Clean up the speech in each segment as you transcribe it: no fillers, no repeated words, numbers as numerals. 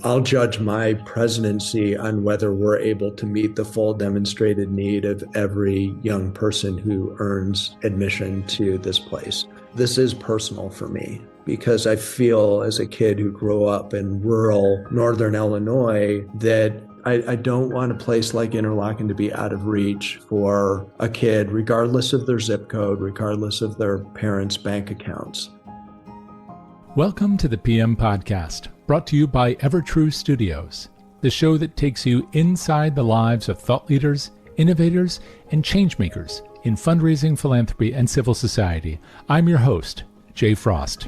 I'll judge my presidency on whether we're able to meet the full demonstrated need of every young person who earns admission to this place. This is personal for me because I feel as a kid who grew up in rural northern Illinois that I don't want a place like Interlochen to be out of reach for a kid, regardless of their zip code, regardless of their parents' bank accounts. Welcome to the PM Podcast, brought to you by EverTrue Studios, the show that takes you inside the lives of thought leaders, innovators, and changemakers in fundraising, philanthropy, and civil society. I'm your host, Jay Frost.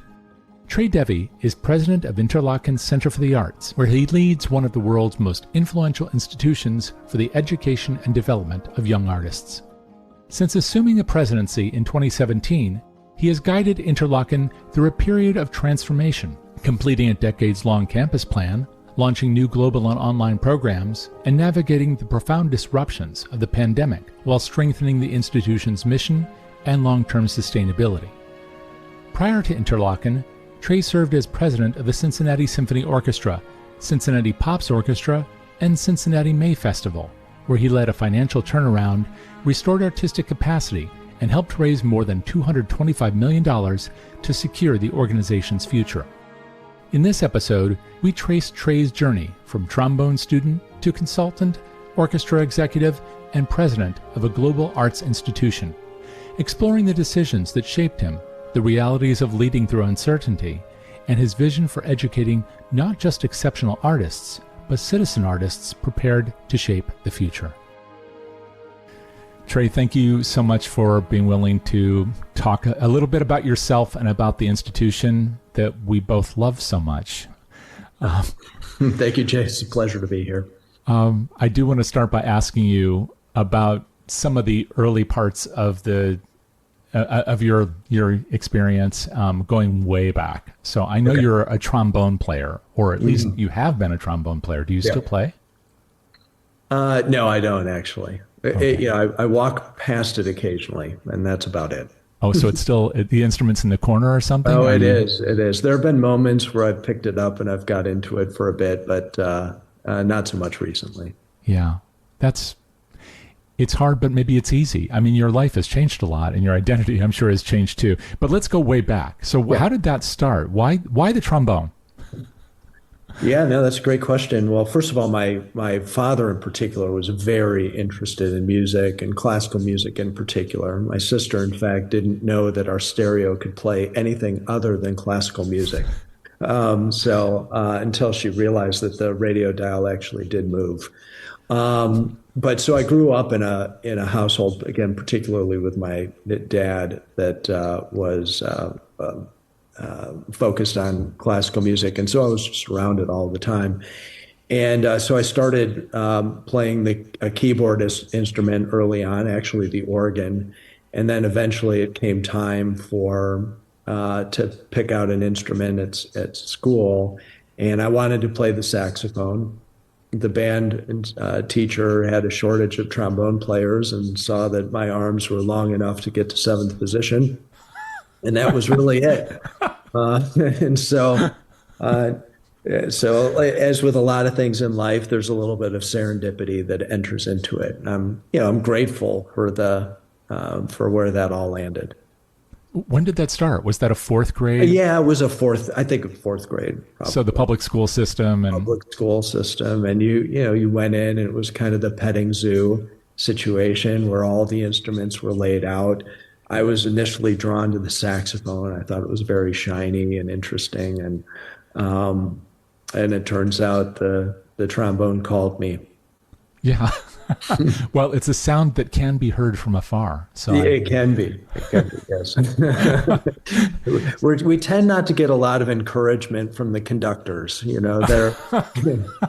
Trey Devey is president of Interlochen Center for the Arts, where he leads one of the world's most influential institutions for the education and development of young artists. Since assuming the presidency in 2017, he has guided Interlochen through a period of transformation, completing a decades-long campus plan, launching new global and online programs, and navigating the profound disruptions of the pandemic while strengthening the institution's mission and long-term sustainability. Prior to Interlochen, Trey served as president of the Cincinnati Symphony Orchestra, Cincinnati Pops Orchestra, and Cincinnati May Festival, where he led a financial turnaround, restored artistic capacity, and helped raise more than $225 million to secure the organization's future. In this episode, we trace Trey's journey from trombone student to consultant, orchestra executive, and president of a global arts institution, exploring the decisions that shaped him, the realities of leading through uncertainty, and his vision for educating not just exceptional artists, but citizen artists prepared to shape the future. Trey, thank you so much for being willing to talk a little bit about yourself and about the institution that we both love so much. Thank you, Jay. It's a pleasure to be here. I do want to start by asking you about some of the early parts of your experience, going way back. So I know You're a trombone player, or at least you have been a trombone player. Do you still play? No, I don't actually. Okay. I walk past it occasionally, and that's about it. Oh, so it's still the instrument's in the corner or something? Oh, it is. It is. There have been moments where I've picked it up and I've got into it for a bit, but not so much recently. Yeah, it's hard, but maybe it's easy. I mean, your life has changed a lot, and your identity, I'm sure, has changed too. But let's go way back. So How did that start? Why the trombone? Yeah, no, that's a great question. Well, first of all, my father in particular was very interested in music and classical music in particular. My sister, in fact, didn't know that our stereo could play anything other than classical music. Until she realized that the radio dial actually did move. But so I grew up in a household, again, particularly with my dad, that was focused on classical music. And so I was just around it all the time. And so I started playing a keyboard instrument early on, actually the organ. And then eventually it came time to pick out an instrument at school. And I wanted to play the saxophone. The band teacher had a shortage of trombone players and saw that my arms were long enough to get to seventh position. And that was really it. So as with a lot of things in life, there's a little bit of serendipity that enters into it. I'm grateful for where that all landed. When did that start? Was that a fourth grade? Yeah, it was fourth grade. Probably. So the public school system and you went in and it was kind of the petting zoo situation where all the instruments were laid out. I was initially drawn to the saxophone. I thought it was very shiny and interesting, and it turns out the trombone called me. Yeah. Well, it's a sound that can be heard from afar. So it can be. Yes. We tend not to get a lot of encouragement from the conductors. They're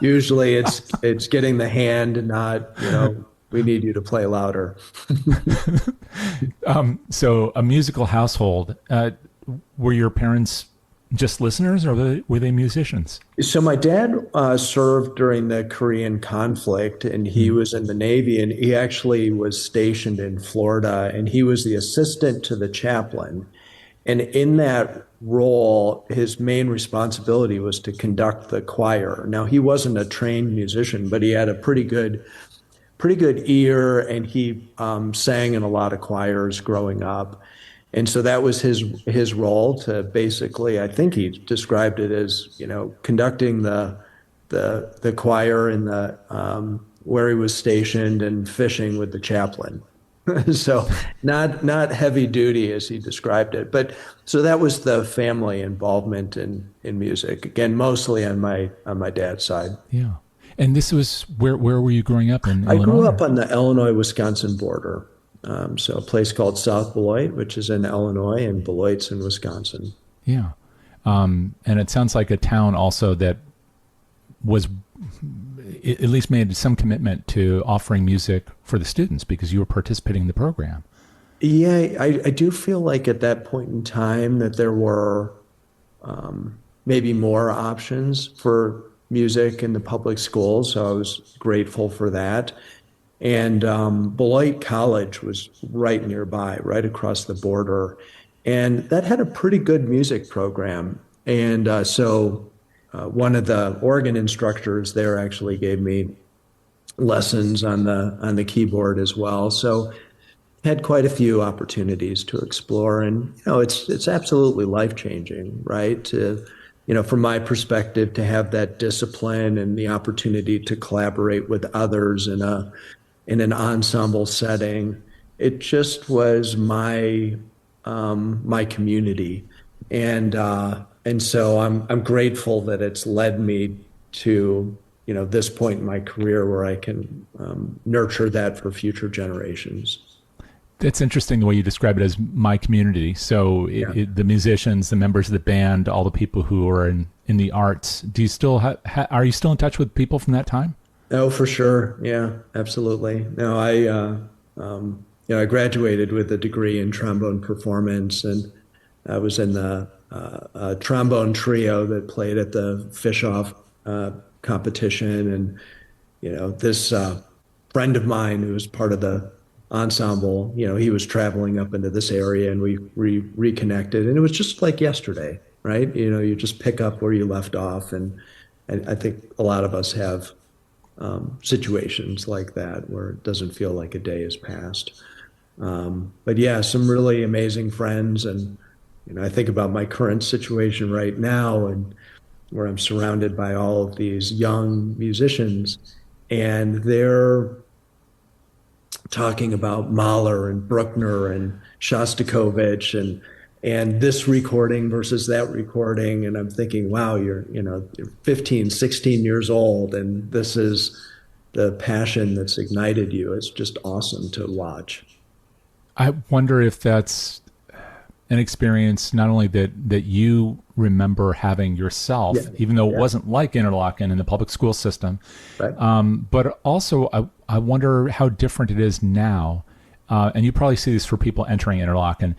usually it's getting the hand, not we need you to play louder. So a musical household. Were your parents just listeners, or were they musicians? So my dad served during the Korean conflict, and he was in the Navy, and he actually was stationed in Florida, and he was the assistant to the chaplain. And in that role, his main responsibility was to conduct the choir. Now, he wasn't a trained musician, but he had a pretty good ear, and he sang in a lot of choirs growing up. And so that was his role to basically, I think he described it as, conducting the choir in the where he was stationed and fishing with the chaplain. So not heavy duty as he described it, but so that was the family involvement in music. Again, mostly on my dad's side. Yeah. And this was where were you growing up in I Illinois? grew up on the Illinois-Wisconsin border. So a place called South Beloit, which is in Illinois, and Beloit's in Wisconsin. Yeah. And it sounds like a town also that was at least made some commitment to offering music for the students because you were participating in the program. Yeah, I do feel like at that point in time that there were maybe more options for music in the public schools, so I was grateful for that. And Beloit College was right nearby, right across the border, and that had a pretty good music program. And so one of the organ instructors there actually gave me lessons on the keyboard as well. So had quite a few opportunities to explore, and it's absolutely life-changing, right? From my perspective, to have that discipline and the opportunity to collaborate with others in an ensemble setting, it just was my community, and so I'm grateful that it's led me to this point in my career where I can nurture that for future generations. It's interesting the way you describe it as my community. So the musicians, the members of the band, all the people who are in the arts. Do you still are you still in touch with people from that time? Oh, for sure. Yeah, absolutely. No, I graduated with a degree in trombone performance, and I was in the trombone trio that played at the Fish-Off competition. And, this friend of mine who was part of the ensemble, he was traveling up into this area, and we reconnected, and it was just like yesterday, right? You just pick up where you left off. And I think a lot of us have situations like that where it doesn't feel like a day has passed. But yeah, some really amazing friends. And, I think about my current situation right now, and where I'm surrounded by all of these young musicians, and they're talking about Mahler and Bruckner and Shostakovich and this recording versus that recording. And I'm thinking, wow, you're 15, 16 years old, and this is the passion that's ignited you. It's just awesome to watch. I wonder if that's an experience not only that you remember having yourself, even though it wasn't like Interlochen in the public school system, right. But also I wonder how different it is now. And you probably see this for people entering Interlochen,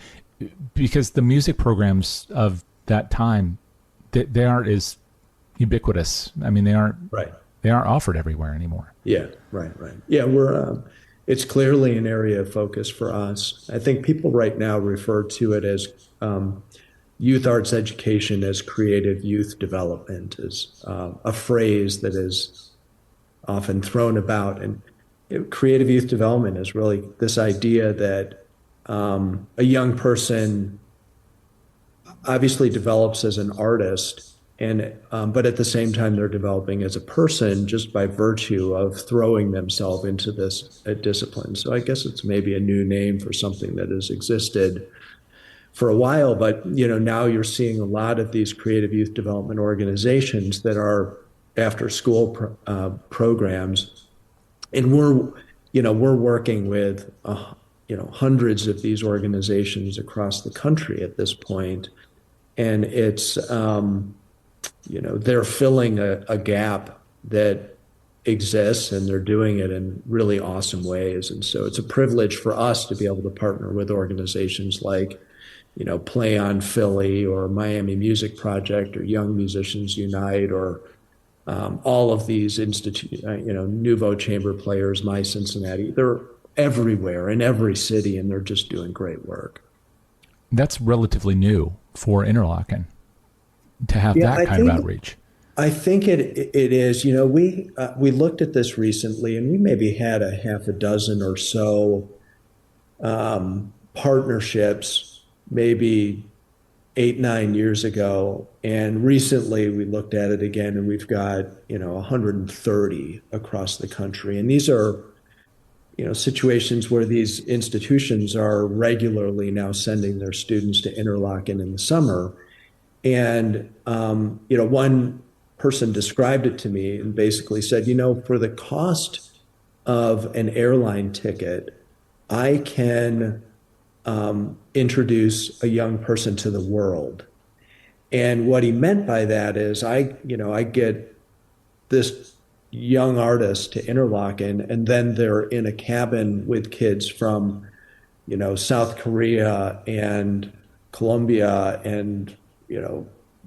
because the music programs of that time, they aren't as ubiquitous. I mean, they aren't offered everywhere anymore. Yeah, right. Yeah, it's clearly an area of focus for us. I think people right now refer to it as youth arts education as creative youth development, is a phrase that is often thrown about. And creative youth development is really this idea that a young person obviously develops as an artist, and but at the same time they're developing as a person just by virtue of throwing themselves into this discipline. So I guess it's maybe a new name for something that has existed for a while, but now you're seeing a lot of these creative youth development organizations that are after school programs, and we're working with hundreds of these organizations across the country at this point, and it's they're filling a gap that exists, and they're doing it in really awesome ways. And so it's a privilege for us to be able to partner with organizations like Play on Philly or Miami Music Project or Young Musicians Unite, or all of these Nouveau Chamber Players, My Cincinnati. They're everywhere in every city, and they're just doing great work. That's relatively new for Interlochen to have Yeah, that kind of outreach. I think it is. We looked at this recently, and we maybe had a half a dozen or so partnerships, maybe 8, 9 years ago. And recently we looked at it again, and we've got 130 across the country. And these are situations where these institutions are regularly now sending their students to Interlochen in the summer. And one person described it to me and basically said, for the cost of an airline ticket, I can introduce a young person to the world. And what he meant by that is I get this young artist to Interlochen, and then they're in a cabin with kids from, South Korea and Colombia and,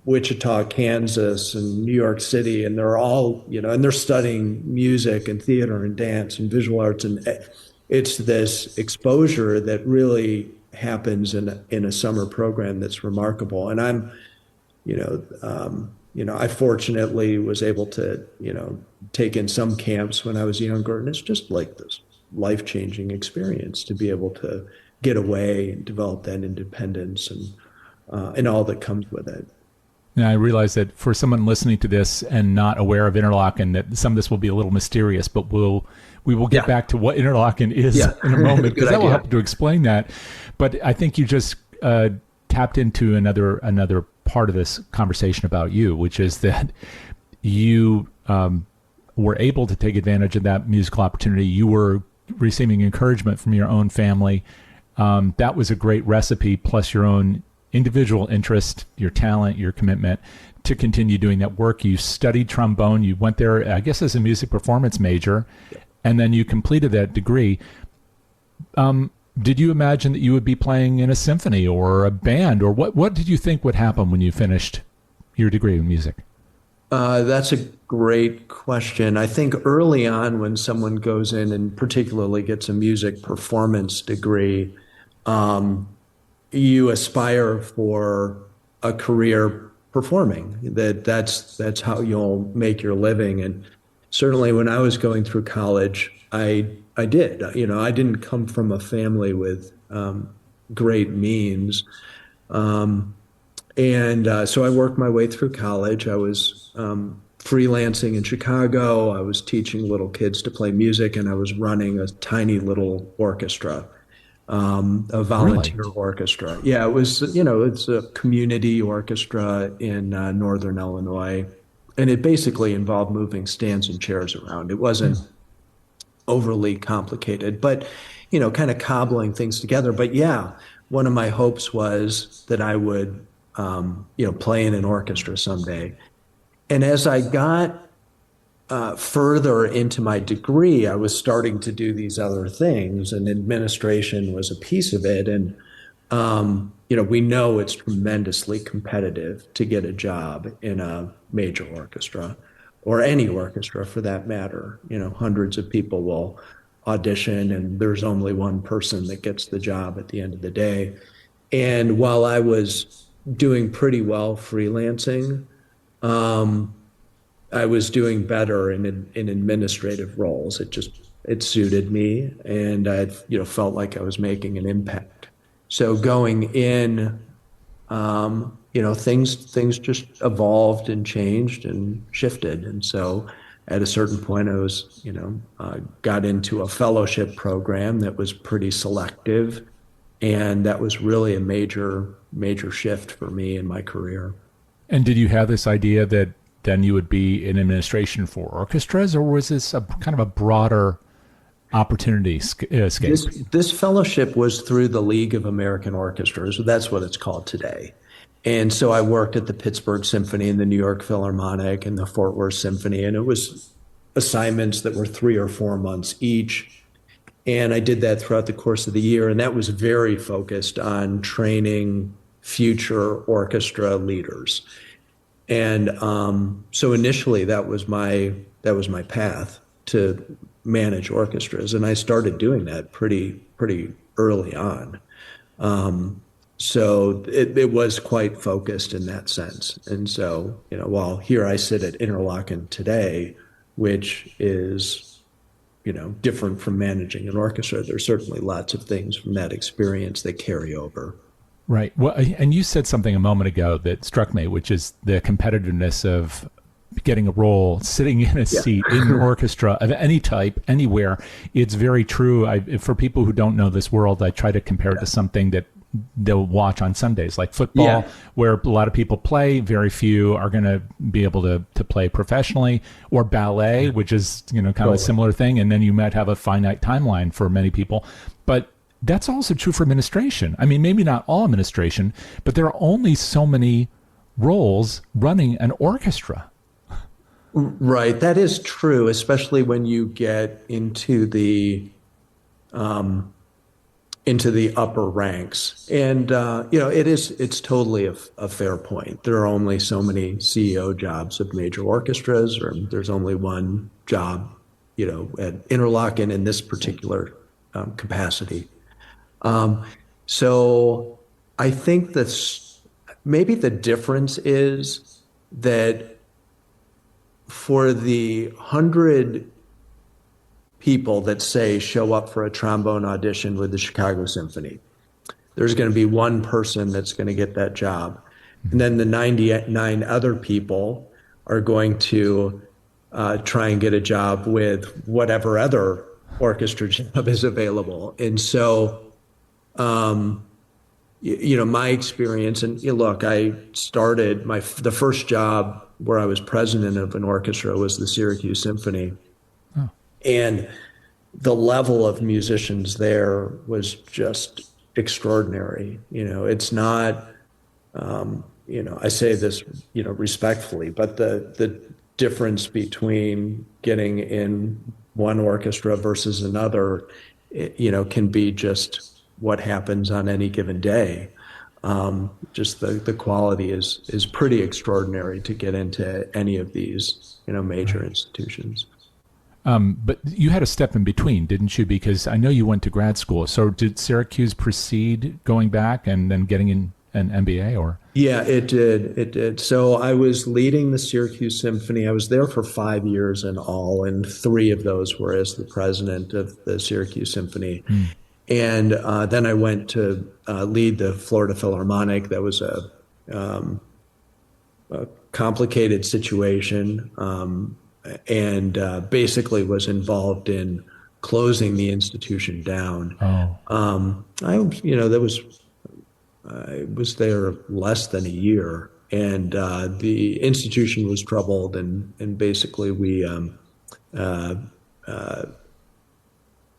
Wichita, Kansas and New York City. And they're all, and they're studying music and theater and dance and visual arts. And it's this exposure that really happens in a summer program that's remarkable. And I fortunately was able to, take in some camps when I was younger, and it's just like this life-changing experience to be able to get away and develop that independence and all that comes with it. Now, I realize that for someone listening to this and not aware of Interlochen, that some of this will be a little mysterious, but we will get back to what Interlochen is in a moment, because that will help to explain that. But I think you just tapped into another part of this conversation about you, which is that you were able to take advantage of that musical opportunity. You were receiving encouragement from your own family. That was a great recipe, plus your own individual interest, your talent, your commitment to continue doing that work. You studied trombone. You went there, I guess, as a music performance major, and then you completed that degree. Did you imagine that you would be playing in a symphony or a band, or what did you think would happen when you finished your degree in music? That's a great question. I think early on, when someone goes in and particularly gets a music performance degree, you aspire for a career performing. That's how you'll make your living. And certainly when I was going through college, I did. I didn't come from a family with great means. So I worked my way through college. I was freelancing in Chicago. I was teaching little kids to play music, and I was running a tiny little orchestra, a volunteer orchestra. Yeah, it was, it's a community orchestra in Northern Illinois. And it basically involved moving stands and chairs around. It wasn't overly complicated, but, kind of cobbling things together. But yeah, one of my hopes was that I would, play in an orchestra someday. And as I got further into my degree, I was starting to do these other things, and administration was a piece of it. And, we know it's tremendously competitive to get a job in a major orchestra, or any orchestra for that matter. Hundreds of people will audition, and there's only one person that gets the job at the end of the day. And while I was doing pretty well freelancing, I was doing better in administrative roles. It suited me, and I felt like I was making an impact. So going in, things just evolved and changed and shifted. And so at a certain point, I was, got into a fellowship program that was pretty selective. And that was really a major shift for me in my career. And did you have this idea that then you would be in administration for orchestras, or was this a kind of a broader opportunity scape? This fellowship was through the League of American Orchestras. That's what it's called today. And so I worked at the Pittsburgh Symphony and the New York Philharmonic and the Fort Worth Symphony, and it was assignments that were 3 or 4 months each. And I did that throughout the course of the year, and that was very focused on training future orchestra leaders. And so initially that was my path to manage orchestras, and I started doing that pretty early on. So it was quite focused in that sense. And so, while here I sit at Interlochen today, which is, different from managing an orchestra, there's certainly lots of things from that experience that carry over. Right. Well, and you said something a moment ago that struck me, which is the competitiveness of getting a role, sitting in a seat in an orchestra of any type, anywhere. It's very true. For people who don't know this world, I try to compare it to something that they'll watch on Sundays, like football, where a lot of people play. Very few are going to be able to play professionally, or ballet, which is, kind of a similar thing. And then you might have a finite timeline for many people. But that's also true for administration. I mean, maybe not all administration, but there are only so many roles running an orchestra. Right. That is true, especially when you get into the upper ranks. And, it's totally a fair point. There are only so many CEO jobs of major orchestras, or there's only one job, at Interlochen in this particular capacity. So I think maybe the difference is that for the 100 people that say show up for a trombone audition with the Chicago Symphony, there's going to be one person that's going to get that job. And then the 99 other people are going to try and get a job with whatever other orchestra job is available. And so, my experience, and look, I started the first job where I was president of an orchestra was the Syracuse Symphony. Oh. And the level of musicians there was just extraordinary. It's not, I say this, respectfully, but the difference between getting in one orchestra versus another, can be just what happens on any given day. Just the quality is pretty extraordinary to get into any of these, major institutions. But you had a step in between, didn't you? Because I know you went to grad school. So did Syracuse precede going back and then getting in an MBA, or? Yeah, it did. It did. So I was leading the Syracuse Symphony. I was there for 5 years in all, and 3 of those were as the president of the Syracuse Symphony. And then I went to lead the Florida Philharmonic. That was a complicated situation, and basically was involved in closing the institution down. I was there less than a year, and the institution was troubled, and basically we.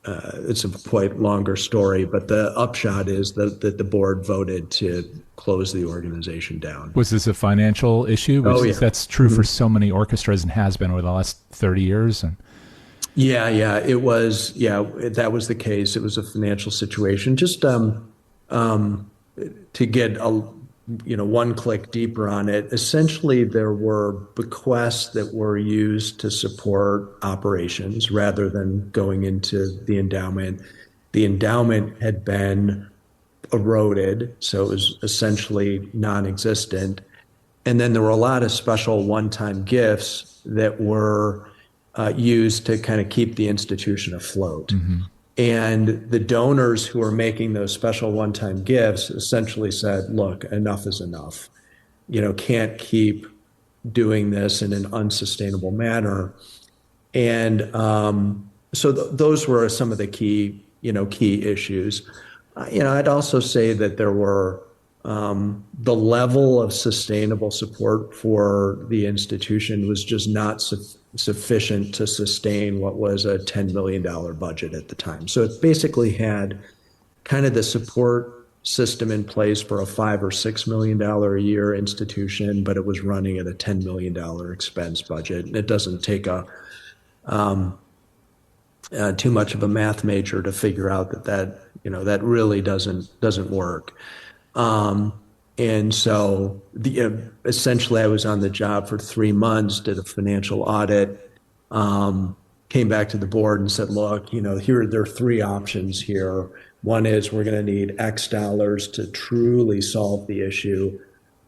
It's a quite longer story, but the upshot is that the board voted to close the organization down. Was this a financial issue? That's true for so many orchestras and has been over the last 30 years. Yeah, it was. Yeah, that was the case. It was a financial situation. Just to get one click deeper on it, essentially there were bequests that were used to support operations rather than going into the endowment. The endowment had been eroded, so it was essentially non-existent. And then there were a lot of special one-time gifts that were used to kind of keep the institution afloat. And the donors who were making those special one-time gifts essentially said, look, enough is enough. Can't keep doing this in an unsustainable manner. And so those were some of the key issues. I'd also say that there were the level of sustainable support for the institution was just not sufficient to sustain what was a $10 million budget at the time. So it basically had kind of the support system in place for a $5 or $6 million a year institution, but it was running at a $10 million expense budget. And it doesn't take too much of a math major to figure out that really doesn't work. And so essentially I was on the job for 3 months, did a financial audit, came back to the board and said, look, there are 3 options here. One is we're going to need X dollars to truly solve the issue.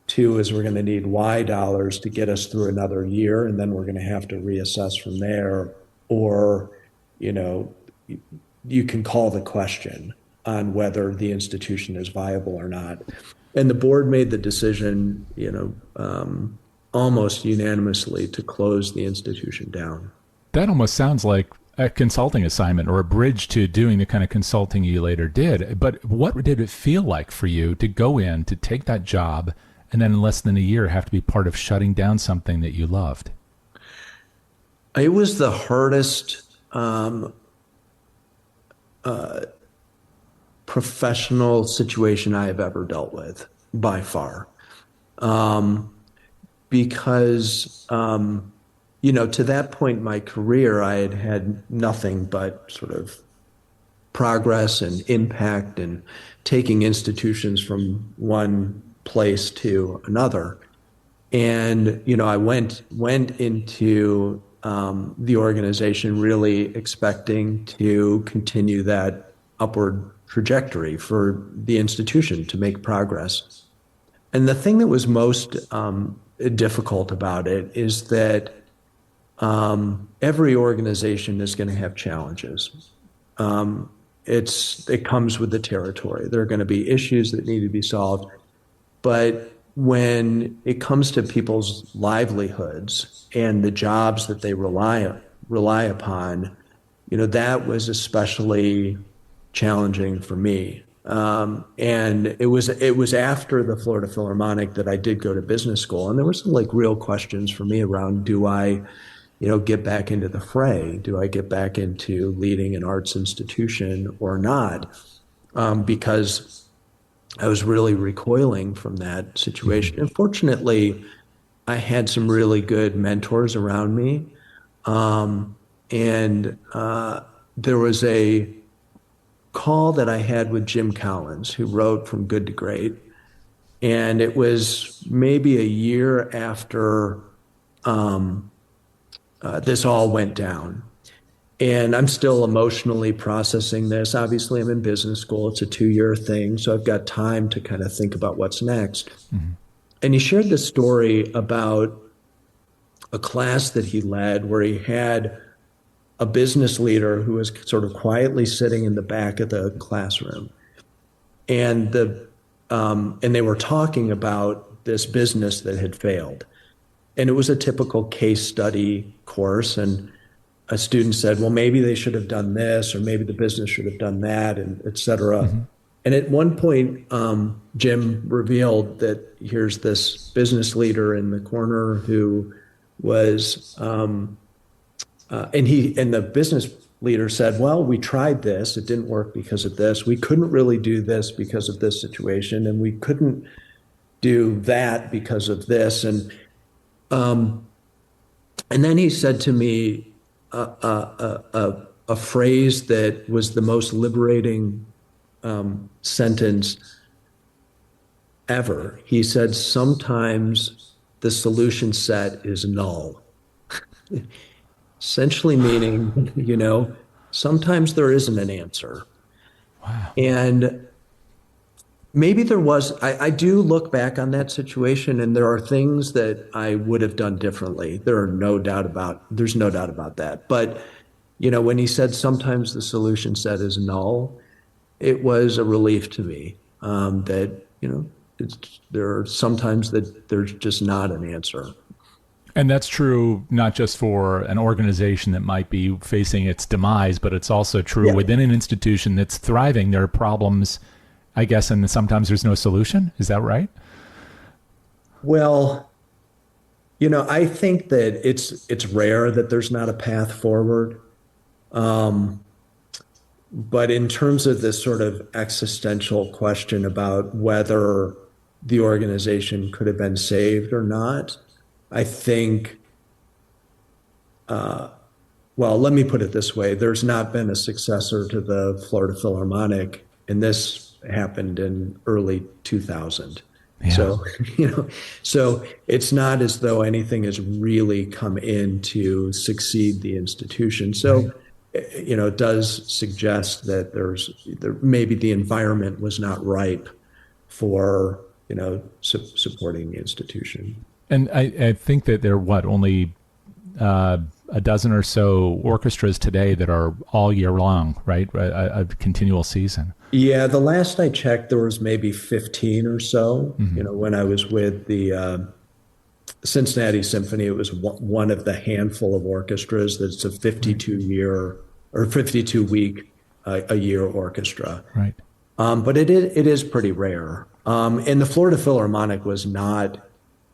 Two is we're going to need Y dollars to get us through another year, and then we're going to have to reassess from there. Or, you can call the question on whether the institution is viable or not. And the board made the decision, almost unanimously to close the institution down. That almost sounds like a consulting assignment or a bridge to doing the kind of consulting you later did. But what did it feel like for you to go in, to take that job, and then in less than a year have to be part of shutting down something that you loved? It was the hardest professional situation I have ever dealt with, by far. Because to that point in my career, I had had nothing but sort of progress and impact and taking institutions from one place to another. And, I went into the organization really expecting to continue that upward trajectory for the institution to make progress. And the thing that was most difficult about it is that every organization is going to have challenges. It comes with the territory. There are going to be issues that need to be solved. But when it comes to people's livelihoods and the jobs that they rely upon, that was especially challenging for me. And it was after the Florida Philharmonic that I did go to business school, and there were some real questions for me around, do I get back into the fray? Do I get back into leading an arts institution or not? Because I was really recoiling from that situation. And fortunately, I had some really good mentors around me. And there was a call that I had with Jim Collins, who wrote From Good to Great. And it was maybe a year after this all went down. And I'm still emotionally processing this. Obviously, I'm in business school. It's a 2-year thing, so I've got time to kind of think about what's next. Mm-hmm. And he shared this story about a class that he led where he had a business leader who was sort of quietly sitting in the back of the classroom. And they were talking about this business that had failed. And it was a typical case study course. And a student said, well, maybe they should have done this, or maybe the business should have done that, and et cetera. Mm-hmm. And at one point, Jim revealed that here's this business leader in the corner who was, and the business leader said, well, we tried this. It didn't work because of this. We couldn't really do this because of this situation, and we couldn't do that because of this. And then he said to me a phrase that was the most liberating sentence ever. He said, sometimes the solution set is null. Essentially meaning, sometimes there isn't an answer. Wow. And maybe there was, I do look back on that situation, and there are things that I would have done differently. There's no doubt about that. But, when he said sometimes the solution set is null, it was a relief to me that, there are sometimes that there's just not an answer. And that's true not just for an organization that might be facing its demise, but it's also true within an institution that's thriving. There are problems, I guess, and sometimes there's no solution. Is that right? Well, I think that it's rare that there's not a path forward. But in terms of this sort of existential question about whether the organization could have been saved or not, I think, well, let me put it this way. There's not been a successor to the Florida Philharmonic, and this happened in early 2000. Yeah. So, so it's not as though anything has really come in to succeed the institution. So, it does suggest that maybe the environment was not ripe for, supporting the institution. And I think that there are only a dozen or so orchestras today that are all year long, right? A continual season. Yeah, the last I checked, there was maybe 15 or so. When I was with the Cincinnati Symphony, it was one of the handful of orchestras that's a 52-year or 52-week a year orchestra. Right. But it is pretty rare. And the Florida Philharmonic was not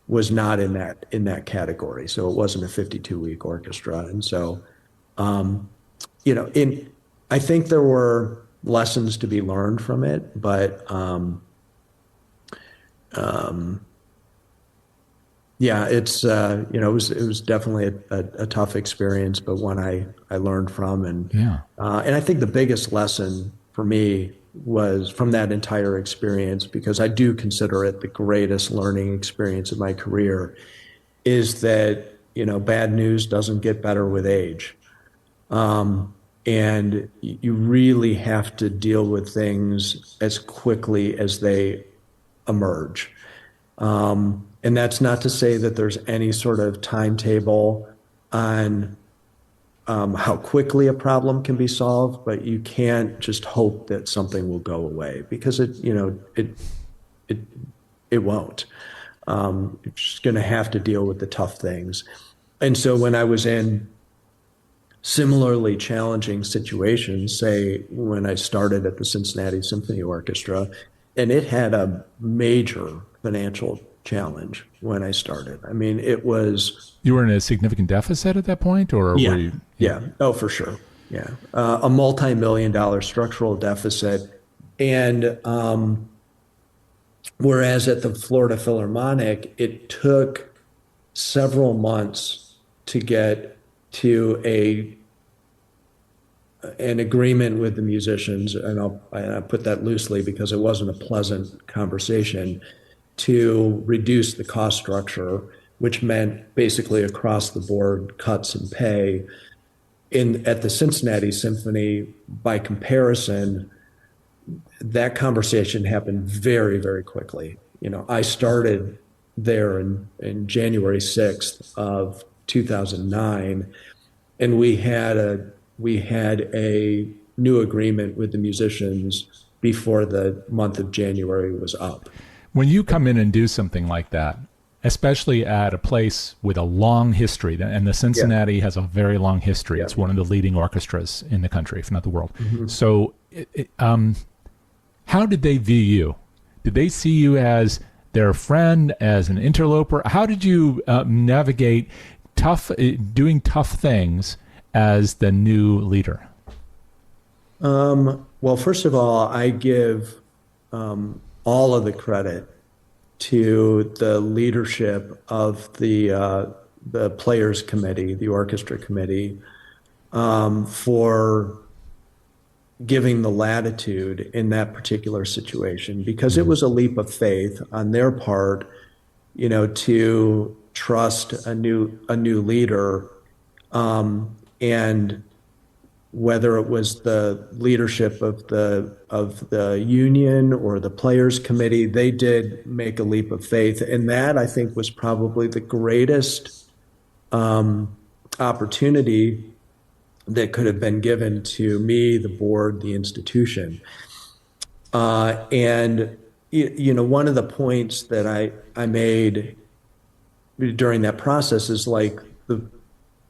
in that category, so it wasn't a 52-week orchestra. And so, I think there were lessons to be learned from it, but yeah, it's it was definitely a tough experience, but one I learned from, and I think the biggest lesson for me was from that entire experience, because I do consider it the greatest learning experience of my career, is that bad news doesn't get better with age, and you really have to deal with things as quickly as they emerge. And that's not to say that there's any sort of timetable on how quickly a problem can be solved, but you can't just hope that something will go away, because it won't. You're just going to have to deal with the tough things. And so when I was in similarly challenging situations, say when I started at the Cincinnati Symphony Orchestra, and it had a major financial challenge when I started. I mean, it was... You were in a significant deficit at that point, or yeah, were you... Yeah. Oh, for sure. Yeah. A multi-million-dollar structural deficit. And whereas at the Florida Philharmonic, it took several months to get to an agreement with the musicians, and I put that loosely because it wasn't a pleasant conversation, to reduce the cost structure, which meant basically across the board cuts in pay. At the Cincinnati Symphony, by comparison, that conversation happened very, very quickly. I started there in January 6th of 2009, and we had a new agreement with the musicians before the month of January was up. When you come in and do something like that, especially at a place with a long history, and the Cincinnati has a very long history. It's one of the leading orchestras in the country, if not the world. Mm-hmm. So how did they view you? Did they see you as their friend, as an interloper? How did you navigate doing tough things as the new leader? Well, first of all, I give all of the credit to the leadership of the players committee, the orchestra committee, for giving the latitude in that particular situation, because it was a leap of faith on their part, to trust a new leader, and whether it was the leadership of the union or the players committee, they did make a leap of faith. And that, I think, was probably the greatest opportunity that could have been given to me, the board, the institution. And one of the points that I made during that process is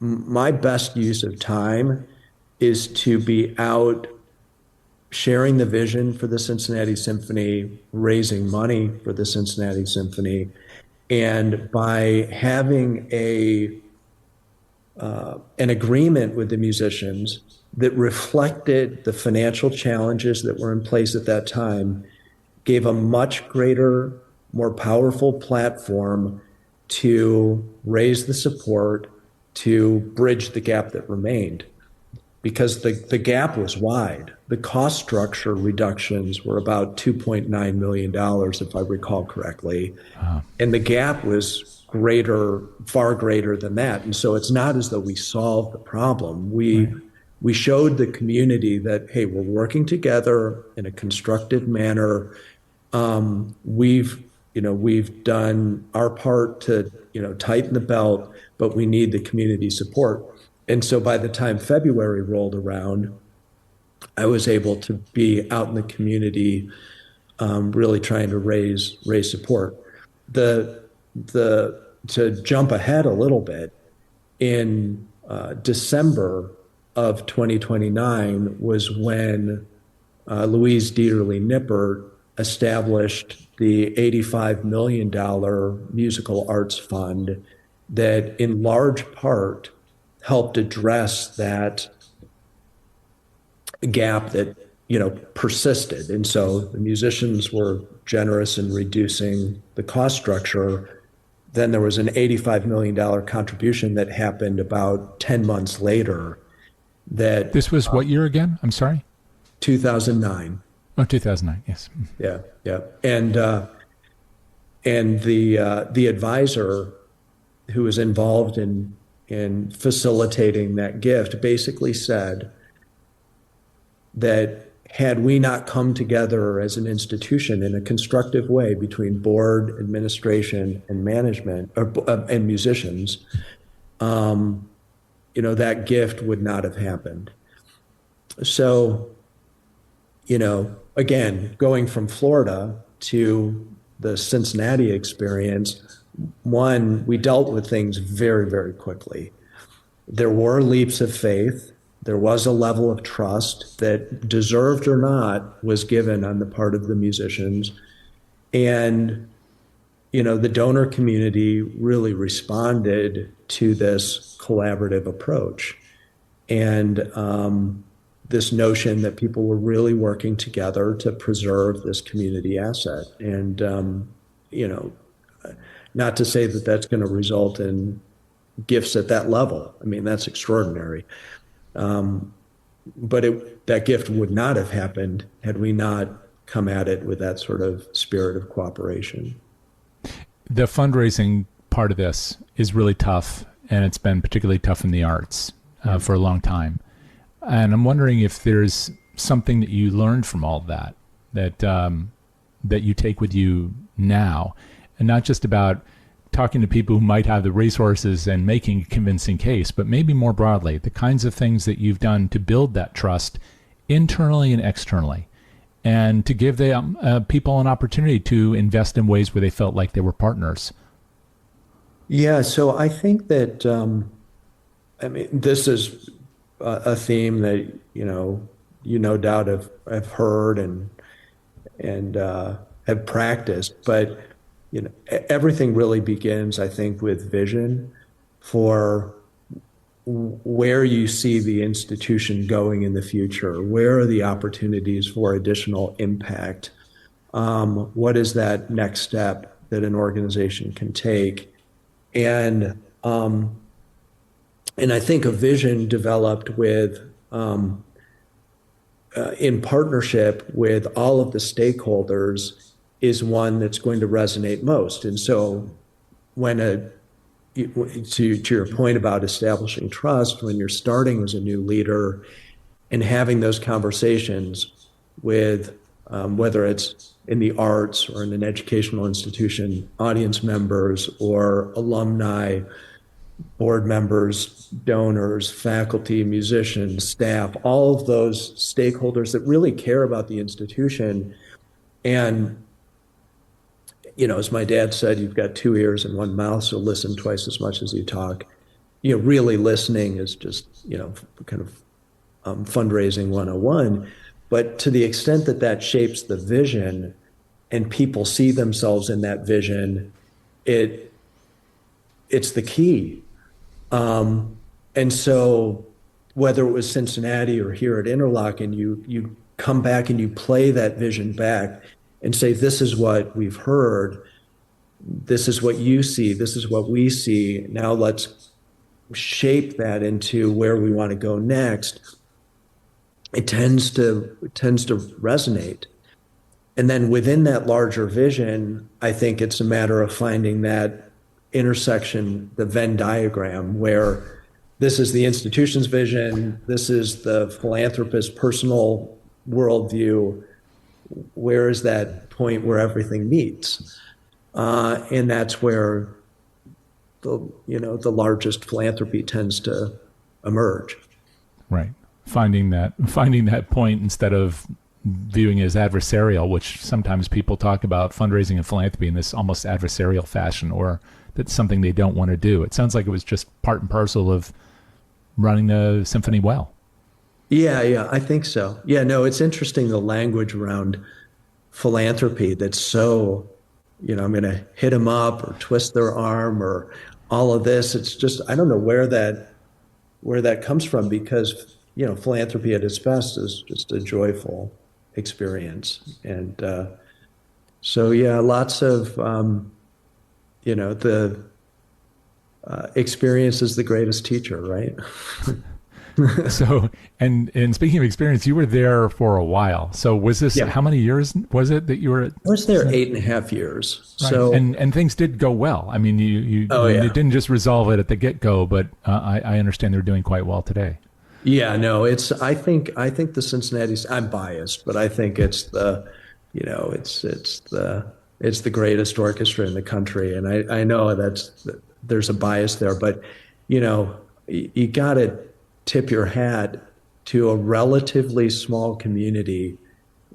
my best use of time is to be out sharing the vision for the Cincinnati Symphony, raising money for the Cincinnati Symphony, and by having an agreement with the musicians that reflected the financial challenges that were in place at that time, gave a much greater, more powerful platform to raise the support to bridge the gap that remained. Because the gap was wide. The cost structure reductions were about $2.9 million, if I recall correctly. And the gap was far greater than that. And so it's not as though we solved the problem. We we showed the community that, hey, we're working together in a constructive manner. We've done our part to, tighten the belt, but we need the community support. And so by the time February rolled around, I was able to be out in the community, really trying to raise support. To jump ahead a little bit, in December of 2029 was when Louise Dieterle Nippert established the $85 million musical arts fund that in large part helped address that gap that persisted. And so the musicians were generous in reducing the cost structure. Then there was an $85 million contribution that happened about 10 months later. This was what year again? I'm sorry? 2009. Oh, 2009, yes. Yeah. And the advisor who was involved in facilitating that gift basically said that had we not come together as an institution in a constructive way between board, administration, and management, and musicians, that gift would not have happened. So, again, going from Florida to the Cincinnati experience, one, we dealt with things very, very quickly. There were leaps of faith. There was a level of trust that, deserved or not, was given on the part of the musicians. And, the donor community really responded to this collaborative approach. And this notion that people were really working together to preserve this community asset. And, not to say that that's going to result in gifts at that level. I mean, that's extraordinary. But that gift would not have happened had we not come at it with that sort of spirit of cooperation. The fundraising part of this is really tough, and it's been particularly tough in the arts for a long time. And I'm wondering if there's something that you learned from all of that you take with you now, and not just about talking to people who might have the resources and making a convincing case, but maybe more broadly, the kinds of things that you've done to build that trust internally and externally, and to give the people an opportunity to invest in ways where they felt like they were partners. Yeah, so I think that, this is a theme that, no doubt have heard and have practiced, but everything really begins, I think, with vision for where you see the institution going in the future. Where are the opportunities for additional impact? What is that next step that an organization can take? And I think a vision developed with in partnership with all of the stakeholders is one that's going to resonate most. And so when to your point about establishing trust, when you're starting as a new leader and having those conversations with whether it's in the arts or in an educational institution, audience members or alumni, board members, donors, faculty, musicians, staff, all of those stakeholders that really care about the institution. And as my dad said, you've got 2 ears and 1 mouth, so listen twice as much as you talk. Really listening is just, kind of fundraising 101. But to the extent that that shapes the vision and people see themselves in that vision, it's the key. And so whether it was Cincinnati or here at Interlochen, you come back and you play that vision back and say, this is what we've heard, this is what you see, this is what we see. Now let's shape that into where we want to go next. It tends to resonate. And then within that larger vision, I think it's a matter of finding that intersection, the Venn diagram, where this is the institution's vision, this is the philanthropist's personal worldview. Where is that point where everything meets? And that's where the largest philanthropy tends to emerge. Right. Finding that point instead of viewing it as adversarial, which sometimes people talk about fundraising and philanthropy in this almost adversarial fashion, or that's something they don't want to do. It sounds like it was just part and parcel of running the symphony well. Yeah, I think so. Yeah, no, it's interesting, the language around philanthropy that's so, I'm going to hit them up or twist their arm or all of this. It's just, I don't know where that comes from, because, philanthropy at its best is just a joyful experience. And so, yeah, lots of, the experience is the greatest teacher, right? So, and speaking of experience, you were there for a while. So was this, how many years was it that you were at? I was there 8.5 years. Right. So, and things did go well. I mean, you didn't just resolve it at the get-go, but I understand they're doing quite well today. Yeah, no, I think the Cincinnati, I'm biased, but I think it's the, it's the greatest orchestra in the country. And I know there's a bias there, but, you got to tip your hat to a relatively small community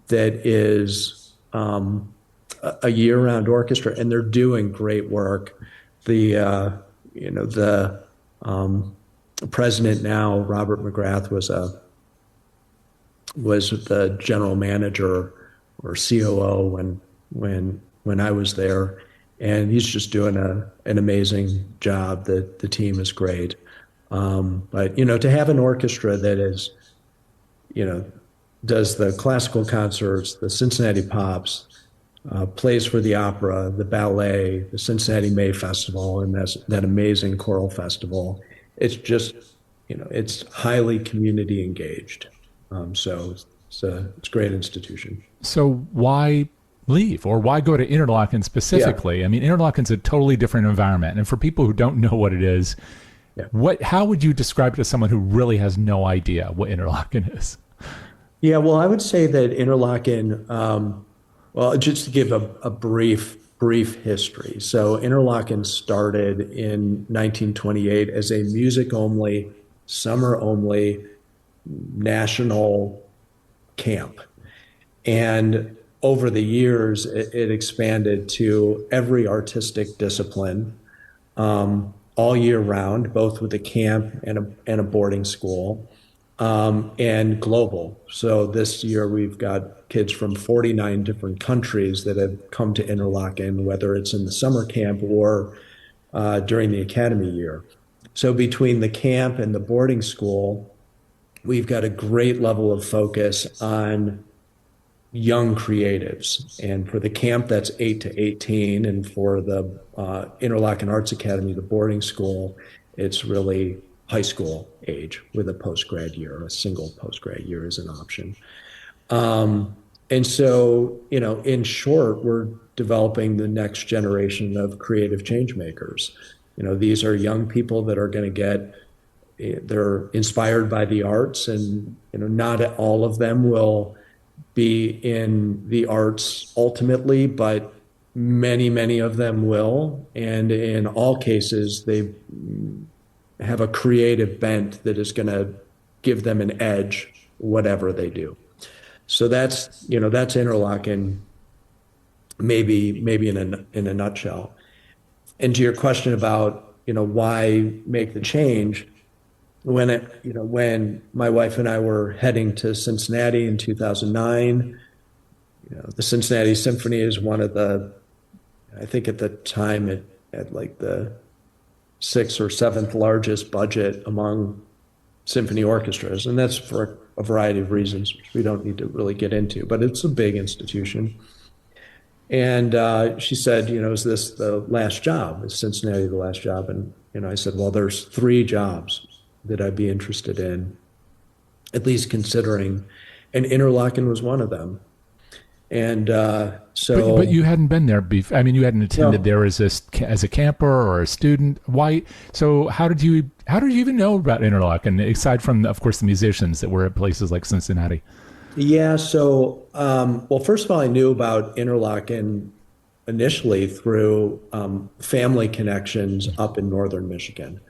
that is a year-round orchestra, and they're doing great work. The president now, Robert McGrath, was the general manager or COO when I was there, and he's just doing an amazing job. The team is great. But, to have an orchestra that is, does the classical concerts, the Cincinnati Pops, plays for the opera, the ballet, the Cincinnati May Festival, and that amazing choral festival, it's just, it's highly community engaged. So it's a great institution. So why leave, or why go to Interlochen specifically? Yeah. I mean, Interlochen's a totally different environment. And for people who don't know what it is, how would you describe it to someone who really has no idea what Interlochen is? Yeah, well, I would say that Interlochen, just to give a brief history. So Interlochen started in 1928 as a music-only, summer-only national camp. And over the years, it expanded to every artistic discipline, all year round, both with a camp and a boarding school, and global. So this year we've got kids from 49 different countries that have come to Interlochen, whether it's in the summer camp or during the academy year. So between the camp and the boarding school, we've got a great level of focus on young creatives. And for the camp, that's 8 to 18. And for the Interlochen Arts Academy, the boarding school, it's really high school age with a post-grad year. A single post-grad year is an option. And so, in short, we're developing the next generation of creative change makers. These are young people that are going to they're inspired by the arts, and, not all of them will be in the arts ultimately, but many, many of them will. And in all cases, they have a creative bent that is going to give them an edge, whatever they do. So that's Interlochen, maybe in a nutshell. And to your question about, why make the change, when my wife and I were heading to Cincinnati in 2009, the Cincinnati Symphony is one of I think at the time it had like the 6th or 7th largest budget among symphony orchestras. And that's for a variety of reasons, which we don't need to really get into, but it's a big institution. And she said, is this the last job? Is Cincinnati the last job? And, I said, well, there's 3 jobs that I'd be interested in, at least considering, and Interlochen was one of them. And But you hadn't been there before. I mean, you hadn't attended there as a camper or a student. Why? So how did you even know about Interlochen, aside from, of course, the musicians that were at places like Cincinnati? Yeah, so well, first of all, I knew about Interlochen initially through family connections up in northern Michigan.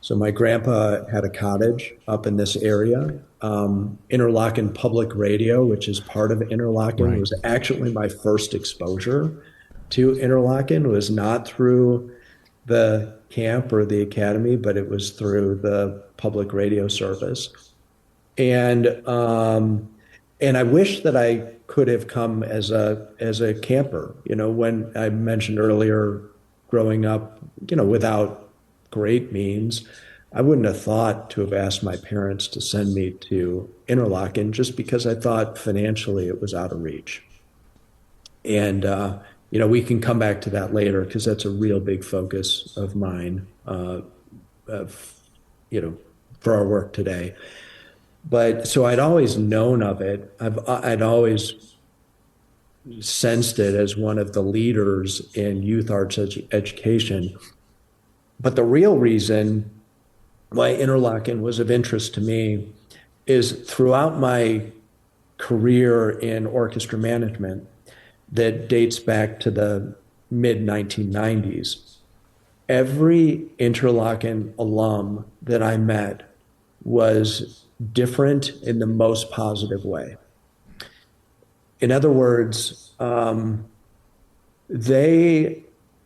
So my grandpa had a cottage up in this area. Interlochen Public Radio, which is part of Interlochen, Right. was actually my first exposure to Interlochen. It was not through the camp or the academy, but it was through the public radio service. And I wish that I could have come as a camper. When I mentioned earlier, growing up, without great means, I wouldn't have thought to have asked my parents to send me to Interlochen just because I thought financially it was out of reach. And we can come back to that later because that's a real big focus of mine, for our work today. But so I'd always known of it. I'd always sensed it as one of the leaders in youth arts education. But the real reason why Interlochen was of interest to me is throughout my career in orchestra management that dates back to the mid-1990s, every Interlochen alum that I met was different in the most positive way. In other words, they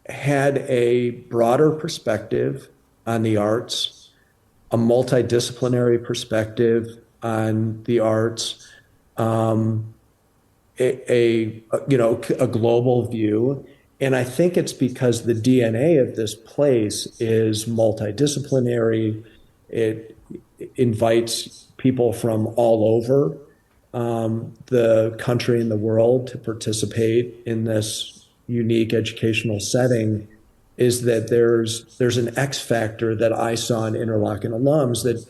had a broader perspective on the arts, a multidisciplinary perspective on the arts, a global view. And I think it's because the DNA of this place is multidisciplinary. It invites people from all over the country and the world to participate in this unique educational setting, is that there's an X factor that I saw in Interlochen alums that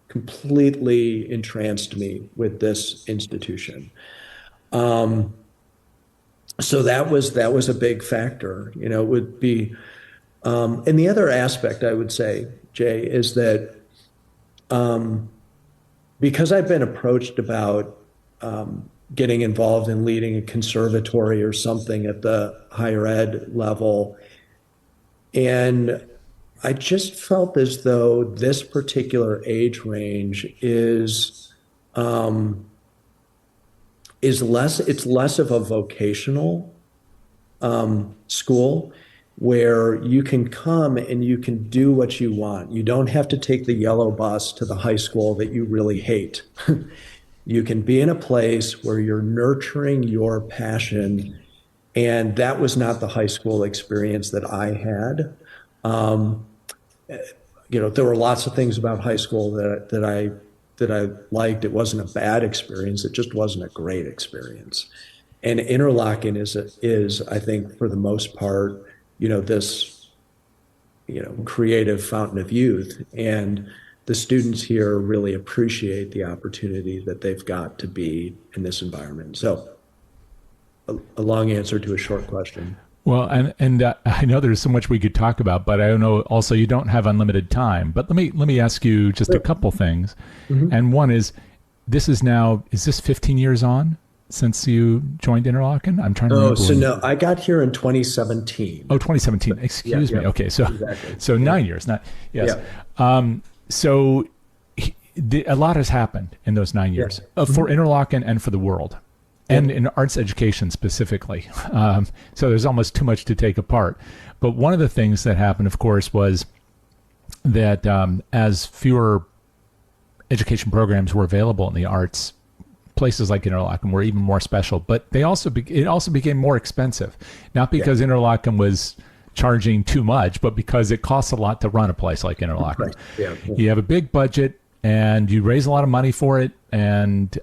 completely entranced me with this institution. So that was a big factor. It would be, and the other aspect I would say, Jay, is that because I've been approached about getting involved in leading a conservatory or something at the higher ed level, and I just felt as though this particular age range is less of a vocational school where you can come and you can do what you want. You don't have to take the yellow bus to the high school that you really hate. You can be in a place where you're nurturing your passion. And that was not the high school experience that I had. There were lots of things about high school that I liked. It wasn't a bad experience. It just wasn't a great experience. And Interlochen is, I think, for the most part, this, creative fountain of youth. And the students here really appreciate the opportunity that they've got to be in this environment. So a long answer to a short question. Well, and I know there's so much we could talk about, but I know also you don't have unlimited time. But let me ask you just a couple things. Mm-hmm. And one is this 15 years on since you joined Interlochen? I'm trying to remember. So no, I got here in 2017. Oh, 2017. Excuse me. Okay, so exactly. So 9 years, not yes. Yeah. So a lot has happened in those 9 years for Interlochen and for the world, and in arts education specifically. So there's almost too much to take apart. But one of the things that happened, of course, was that as fewer education programs were available in the arts, places like Interlochen were even more special. But it also became more expensive, not because Interlochen was charging too much, but because it costs a lot to run a place like Interlochen. Right. Yeah. You have a big budget and you raise a lot of money for it, and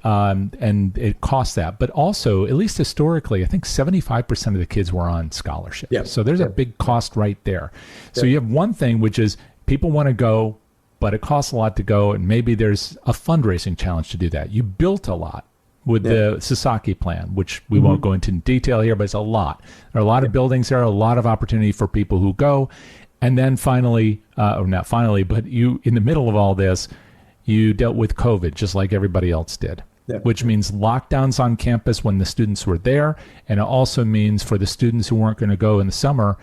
it costs that. But also, at least historically, I think 75% of the kids were on scholarship. Yeah. So there's a big cost right there. So you have one thing, which is people want to go, but it costs a lot to go, and maybe there's a fundraising challenge to do that. You built a lot with the Sasaki plan, which we won't go into detail here, but it's a lot. There are a lot of buildings there, a lot of opportunity for people who go. And then finally, or not finally, but you, in the middle of all this, you dealt with COVID just like everybody else did, which means lockdowns on campus when the students were there. And it also means for the students who weren't going to go in the summer,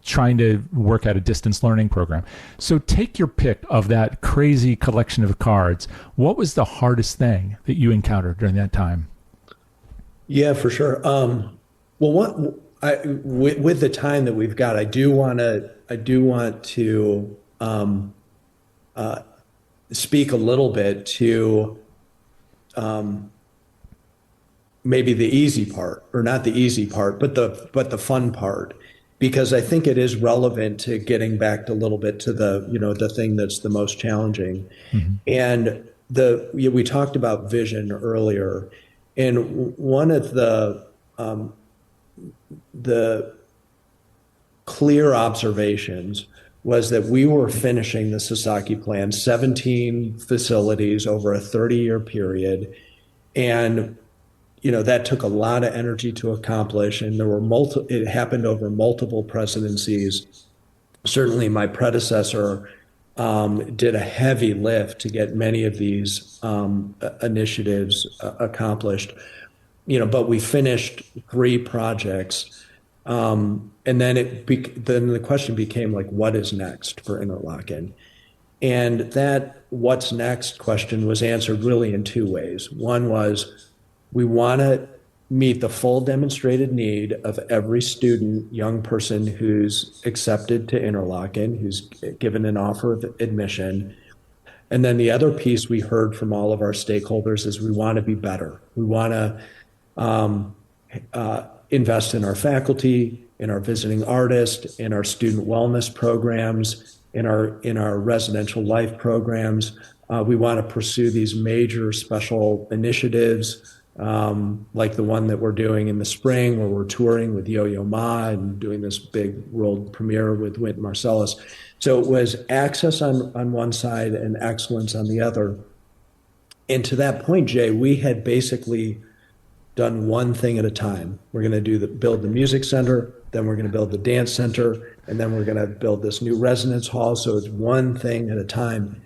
trying to work at a distance learning program. So take your pick of that crazy collection of cards. What was the hardest thing that you encountered during that time? Yeah, for sure. With the time that we've got, I do want to speak a little bit to maybe the easy part, or not the easy part, but the fun part, because I think it is relevant to getting back a little bit to the thing that's the most challenging. And we talked about vision earlier, and one of the clear observations was that we were finishing the Sasaki plan, 17 facilities over a 30-year period, and that took a lot of energy to accomplish, and it happened over multiple presidencies. Certainly my predecessor did a heavy lift to get many of these initiatives accomplished, but we finished 3 projects. And then then the question became like, what is next for Interlochen? And that what's next question was answered really in 2 ways. One was, we want to meet the full demonstrated need of every student, young person who's accepted to Interlochen, who's given an offer of admission. And then the other piece we heard from all of our stakeholders is we want to be better. We want to invest in our faculty, in our visiting artists, in our student wellness programs, in our residential life programs. We want to pursue these major special initiatives, like the one that we're doing in the spring, where we're touring with Yo-Yo Ma and doing this big world premiere with Wynton Marsalis. So it was access on one side and excellence on the other. And to that point, Jay, we had basically done one thing at a time. We're going to build the music center, then we're going to build the dance center, and then we're going to build this new residence hall. So it's one thing at a time.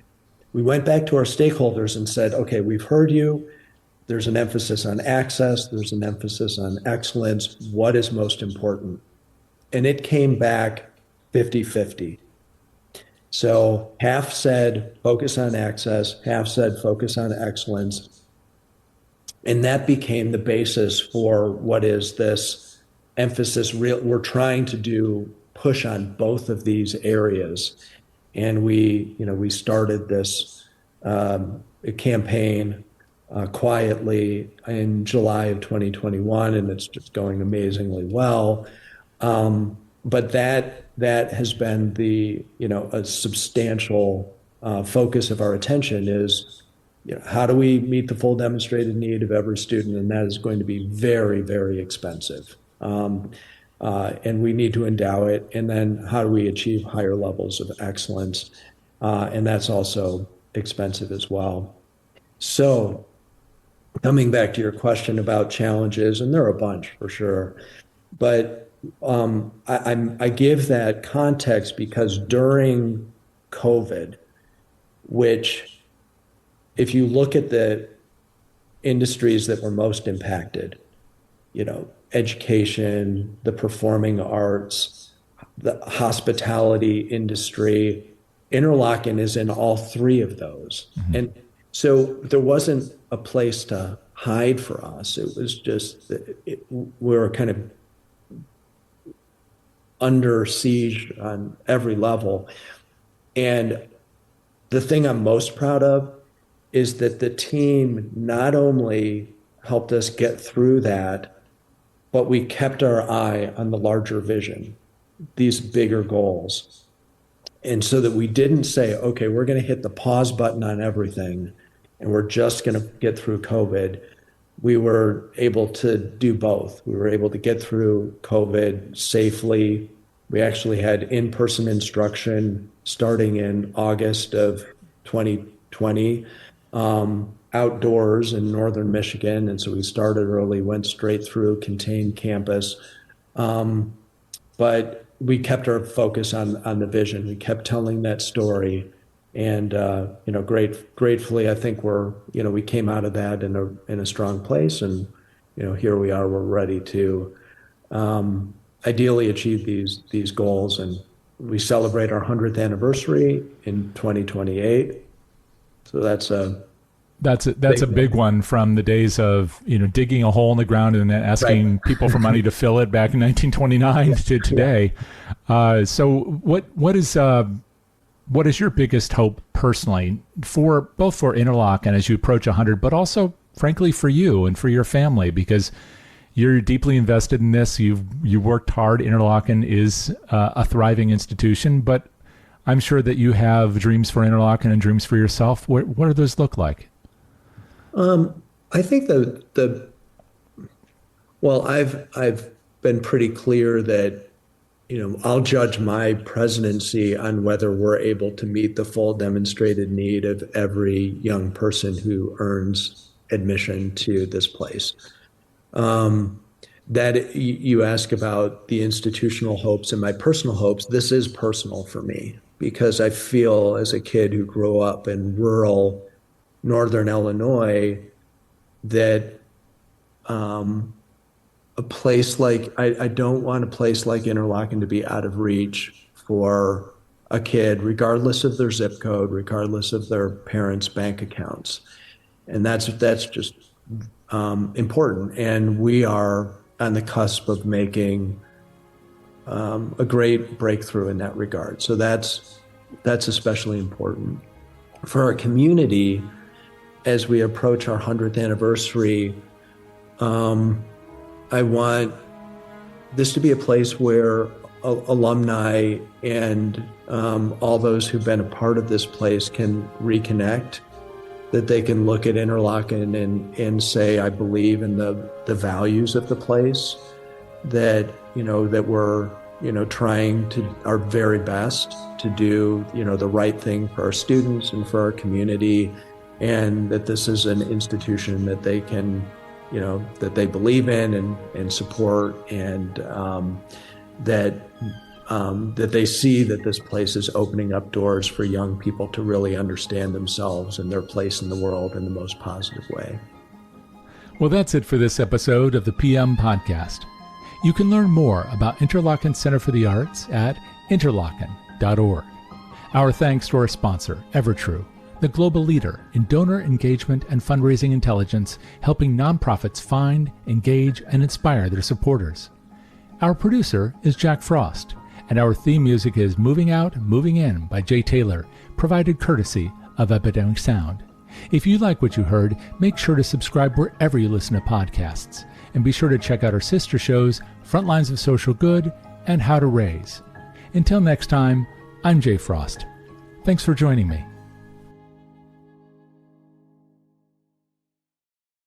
We went back to our stakeholders and said, okay, we've heard you. There's an emphasis on access. There's an emphasis on excellence. What is most important? And it came back 50-50. So half said focus on access, half said focus on excellence. And that became the basis for what is this emphasis. We're trying to push on both of these areas. And we started this campaign quietly in July of 2021, and it's just going amazingly well. But that has been a substantial focus of our attention is, how do we meet the full demonstrated need of every student? And that is going to be very, very expensive. And we need to endow it. And then how do we achieve higher levels of excellence? And that's also expensive as well. So coming back to your question about challenges, and there are a bunch for sure, but I give that context because during COVID, which if you look at the industries that were most impacted, education, the performing arts, the hospitality industry, Interlochen is in all 3 of those. Mm-hmm. And so there wasn't a place to hide for us. It was just, we were kind of under siege on every level. And the thing I'm most proud of is that the team not only helped us get through that, but we kept our eye on the larger vision, these bigger goals. And so that we didn't say, okay, we're going to hit the pause button on everything and we're just going to get through COVID. We were able to do both. We were able to get through COVID safely. We actually had in-person instruction starting in August of 2020. outdoors in northern Michigan. And so we started early, went straight through, contained campus. But we kept our focus on the vision. We kept telling that story. And, gratefully, I think we came out of that in a strong place. And, here we are, we're ready to ideally achieve these goals. And we celebrate our 100th anniversary in 2028. So that's a big one from the days of, digging a hole in the ground and then asking people for money to fill it back in 1929 to today. So what is your biggest hope personally for both for Interlochen as you approach 100, but also frankly for you and for your family, because you're deeply invested in this. You worked hard. Interlochen is a thriving institution, but I'm sure that you have dreams for Interlochen and dreams for yourself. What do those look like? I think I've been pretty clear that, I'll judge my presidency on whether we're able to meet the full demonstrated need of every young person who earns admission to this place. That you ask about the institutional hopes and my personal hopes. This is personal for me because I feel as a kid who grew up in rural northern Illinois that a place like I don't want a place like Interlochen to be out of reach for a kid, regardless of their zip code, regardless of their parents' bank accounts, and that's just important. And we are on the cusp of making a great breakthrough in that regard. So that's especially important for our community. As we approach our 100th anniversary, I want this to be a place where alumni and all those who've been a part of this place can reconnect, that they can look at Interlochen and say, I believe in the values of the place, that, that we're, trying to our very best to do, the right thing for our students and for our community, and that this is an institution that they can, that they believe in and support, and that they see that this place is opening up doors for young people to really understand themselves and their place in the world in the most positive way. Well, that's it for this episode of the PM Podcast. You can learn more about Interlochen Center for the Arts at interlochen.org. Our thanks to our sponsor, Evertrue, the global leader in donor engagement and fundraising intelligence, helping nonprofits find, engage, and inspire their supporters. Our producer is Jack Frost, and our theme music is Moving Out, Moving In by Jay Taylor, provided courtesy of Epidemic Sound. If you like what you heard, make sure to subscribe wherever you listen to podcasts, and be sure to check out our sister shows, Frontlines of Social Good and How to Raise. Until next time, I'm Jay Frost. Thanks for joining me.